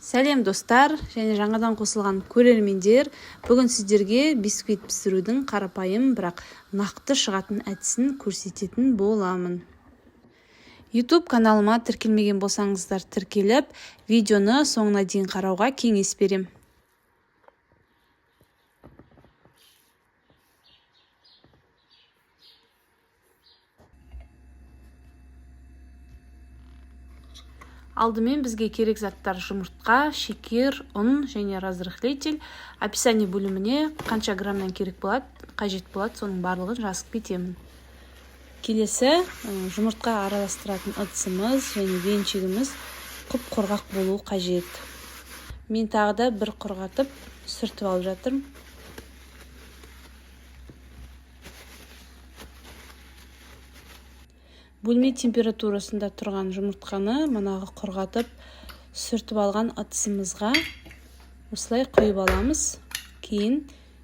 Сәлем достар және жаңадан қосылған көрермендер. Бүгін сіздерге бисквит пісірудің қарапайым, бірақ нақты шығатын әдісін көрсететін боламын. YouTube каналыма тіркелмеген болсаңыздар тіркеліп, видеоны соңына дейін қарауға кеңес берем. Алдымен бізге керек заттар жұмыртқа, шекер, ұн және разрыхлитель. Описание бөліміне қанша граммнан керек болады, қажет болады, соның барлығын жазып кетемін. Келесі жұмыртқа араластыратын ыдысымыз және венчигіміз құп-құрғақ болуы қажет. Мен тағы да бір құрғатып сүртіп алып жатырмын. Бөлме температурасында тұрған жұмыртқаны манағы құрғатып сүртіп алған ыдысымызға осылай құйып аламыз. Кейін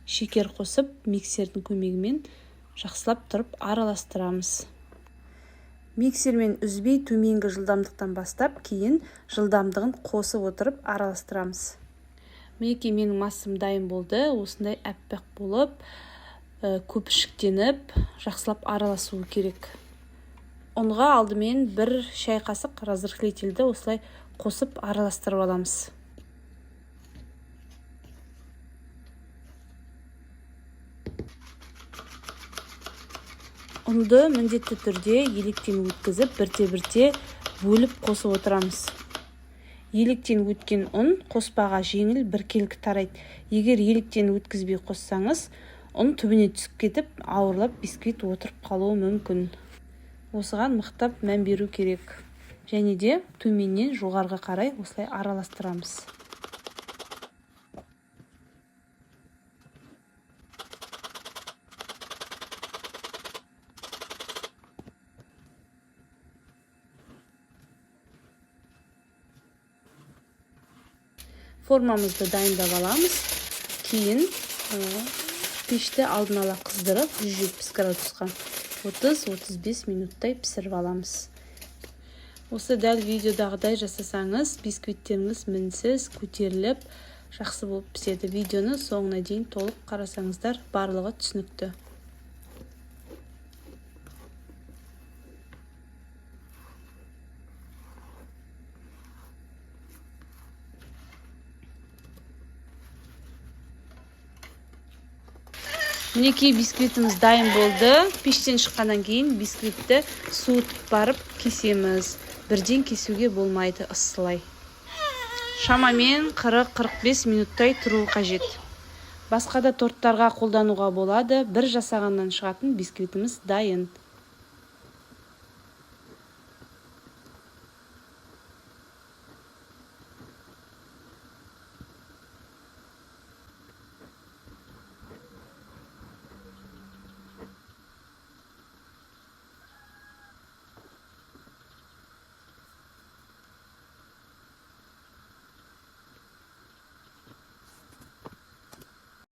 шекер қосып миксердің көмегімен жақсылап тұрып араластырамыз. Миксермен үзбей төменгі жылдамдықтан бастап, кейін жылдамдығын қосып отырып араластырамыз. Мінекей менің массам дайын болды. Осындай әппақ болып, көпіршіктеніп, жақсылап араласуы керек. Ұнға алдымен бір шай қасық разрыхлительді осылай қосып араластырып аламыз. Ұнды міндетті түрде електен өткізіп, бірте-бірте бөліп қосып отырамыз. Електен өткен ұн қоспаға жеңіл біркелкі тарайды. Егер електен өткізбей қоссаңыз, ұн түбіне түсіп кетіп, ауырлап бисквит отырып қалуы мүмкін. Осыған мықтап мән беру керек. Және де төменнен жоғарғы қарай осылай араластырамыз. Формамызды дайындап аламыз. Кейін пешті алдын ала қыздырып 170 градусқа 30-35 минуттай пісіріп аламыз. Осы дәл видеодағыдай жасасаңыз, бисквиттеріңіз мінсіз көтеріліп, жақсы болып піседі. Видеоны соңына дейін толық қарасаңыздар, барлығы түсінікті. Мінекей бисквитіміз дайын болды. Пештен шыққаннан кейін бисквитті суытып барып кесеміз. Бірден кесуге болмайды, ысылай. Шамамен 40-45 минуттай тұру қажет. Басқа да торттарға қолдануға болады. Бір жасағаннан шығатын бисквитіміз дайын.